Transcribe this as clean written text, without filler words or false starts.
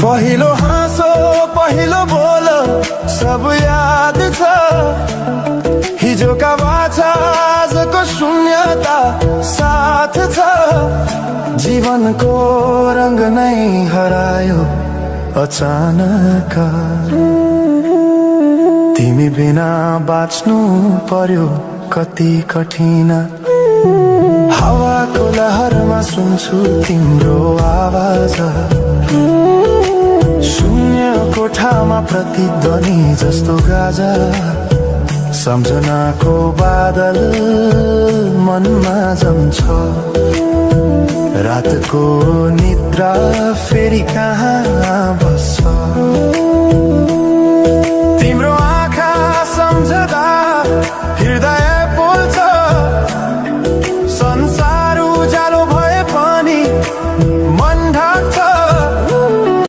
पहिलो हाँसो पहिलो बोल सब याद छ हिजोका बाछा आजको शून्यता साथ छ जीवनको रंग नै हरायो अचानक तिमी बिना बाँच्नु पर्यो कति कठिन हावाको लहरमा सुन्छु तिम्रो आवाज शून्य कोठामा प्रतिध्वनि जस्तो गाजा सम्झनाको बादल मनमा जम्छ रातको निद्रा फेरि कहाँ